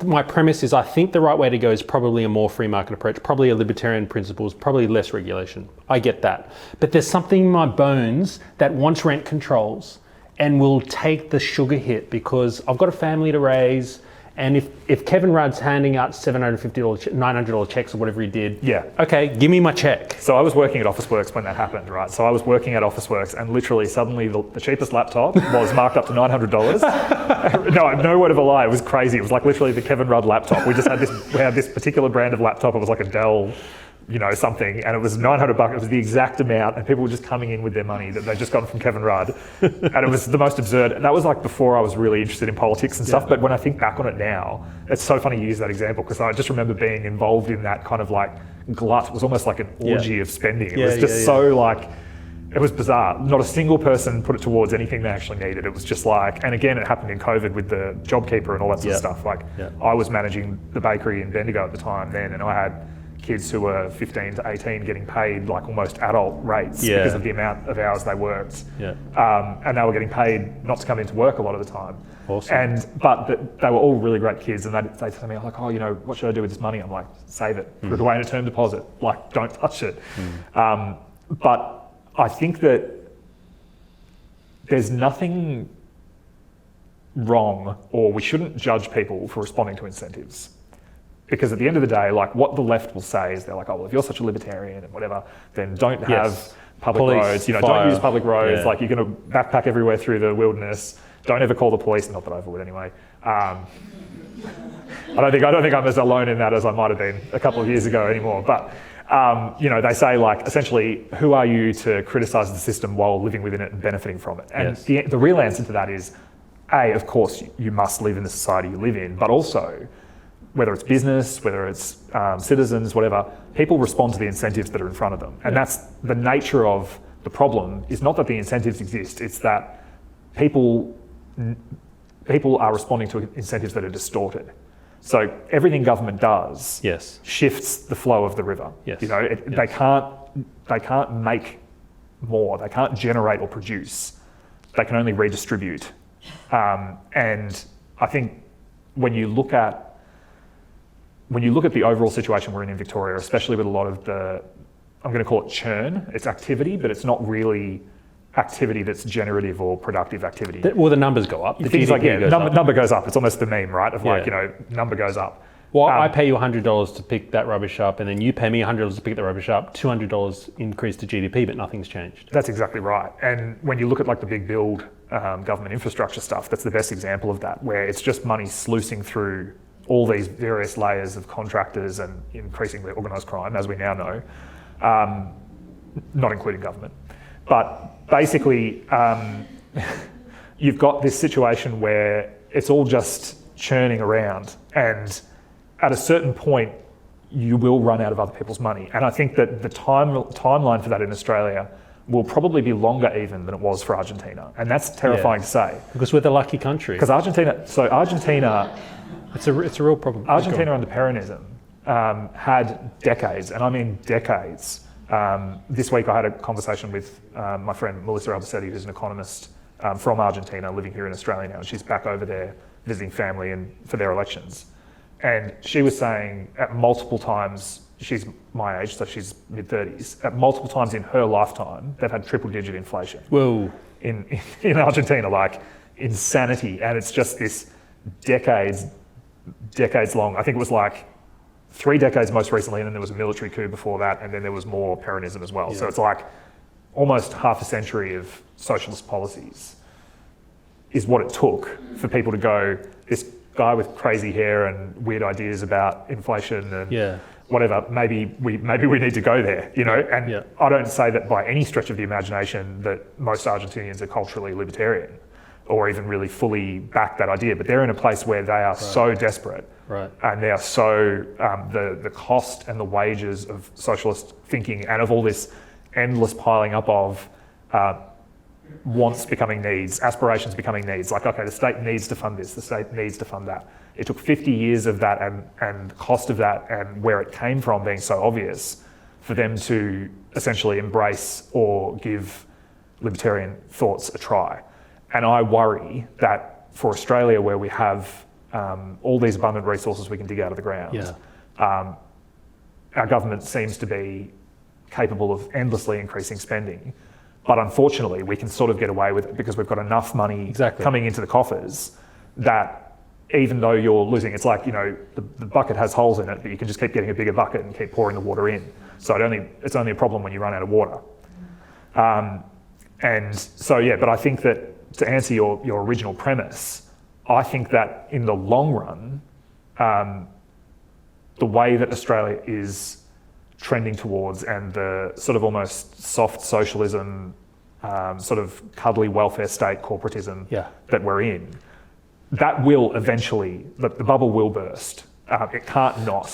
my premise is I think the right way to go is probably a more free market approach, probably a libertarian principles, probably less regulation. I get that. But there's something in my bones that wants rent controls and will take the sugar hit because I've got a family to raise. And if Kevin Rudd's handing out $750, $900 checks or whatever he did, okay, give me my check. So I was working at Officeworks when that happened, right? So I was working at Officeworks and literally suddenly the cheapest laptop was marked up to $900. No word of a lie, it was crazy. It was like literally the Kevin Rudd laptop. We had this particular brand of laptop. It was like a Dell, something, and it was $900. It was the exact amount, and people were just coming in with their money that they'd just gotten from Kevin Rudd, and it was the most absurd. And that was like before I was really interested in politics and stuff. But when I think back on it now, it's so funny you use that example because I just remember being involved in that kind of like glut. It was almost like an orgy of spending. It was just so like. It was bizarre. Not a single person put it towards anything they actually needed. It was just like, and again, it happened in COVID with the JobKeeper and all that sort of stuff. Like, I was managing the bakery in Bendigo at the time then, and I had kids who were 15 to 18 getting paid like almost adult rates because of the amount of hours they worked. And they were getting paid not to come into work a lot of the time. Awesome. But they were all really great kids, and they'd say to me, like, what should I do with this money? I'm like, save it, put it away in a term deposit, like, don't touch it. But I think that there's nothing wrong, or we shouldn't judge people for responding to incentives. Because at the end of the day, like what the left will say is they're like, if you're such a libertarian and whatever, then don't have public roads, don't use public roads, like you're going to backpack everywhere through the wilderness, don't ever call the police, not that I ever would anyway. I don't think I'm as alone in that as I might have been a couple of years ago anymore, but they say like, essentially, who are you to criticise the system while living within it and benefiting from it? And the real answer to that is, A, of course, you must live in the society you live in, but also, whether it's business, whether it's citizens, whatever, people respond to the incentives that are in front of them. And that's the nature of the problem, is not that the incentives exist, it's that people are responding to incentives that are distorted. So everything government does shifts the flow of the river. They can't make more, they can't generate or produce, they can only redistribute. And I think when you look at the overall situation we're in Victoria, especially with a lot of I'm going to call it churn, it's activity, but it's not really activity that's generative or productive activity. Well, the numbers go up. The things GDP like, number goes up. It's almost the meme, right? Of like, number goes up. Well, I pay you $100 to pick that rubbish up, and then you pay me $100 to pick that rubbish up, $200 increase to GDP, but nothing's changed. That's exactly right. And when you look at like the big build government infrastructure stuff, that's the best example of that, where it's just money sluicing through all these various layers of contractors and increasingly organised crime, as we now know, not including government. But basically, you've got this situation where it's all just churning around, and at a certain point, you will run out of other people's money. And I think that the timeline for that in Australia will probably be longer even than it was for Argentina. And that's terrifying to say. Because we're the lucky country. Because Argentina, it's a real problem. Argentina under Peronism had decades, and I mean decades. This week I had a conversation with my friend Melissa Albacetti, who's an economist from Argentina, living here in Australia now. She's back over there visiting family and for their elections. And she was saying at multiple times, she's my age, so she's mid-30s, at multiple times in her lifetime, they've had triple-digit inflation. Whoa. In Argentina, like insanity. And it's just this decades long. I think it was like 3 decades most recently, and then there was a military coup before that, and then there was more Peronism as well. So it's like almost half a century of socialist policies is what it took for people to go, this guy with crazy hair and weird ideas about inflation and whatever, maybe we need to go there, And I don't say that by any stretch of the imagination that most Argentinians are culturally libertarian or even really fully back that idea, but they're in a place where they are so desperate, and they are so the cost and the wages of socialist thinking and of all this endless piling up of wants becoming needs, aspirations becoming needs. Like, okay, the state needs to fund this, the state needs to fund that. It took 50 years of that and the cost of that and where it came from being so obvious for them to essentially embrace or give libertarian thoughts a try. And I worry that for Australia, where we have all these abundant resources we can dig out of the ground. Yeah. Our government seems to be capable of endlessly increasing spending, but unfortunately we can sort of get away with it because we've got enough money coming into the coffers that even though you're losing, it's like, the bucket has holes in it, but you can just keep getting a bigger bucket and keep pouring the water in. So it's only a problem when you run out of water. And so, but I think that to answer your original premise, I think that in the long run, the way that Australia is trending towards and the sort of almost soft socialism, sort of cuddly welfare state corporatism that we're in, that will eventually, the bubble will burst. It can't not.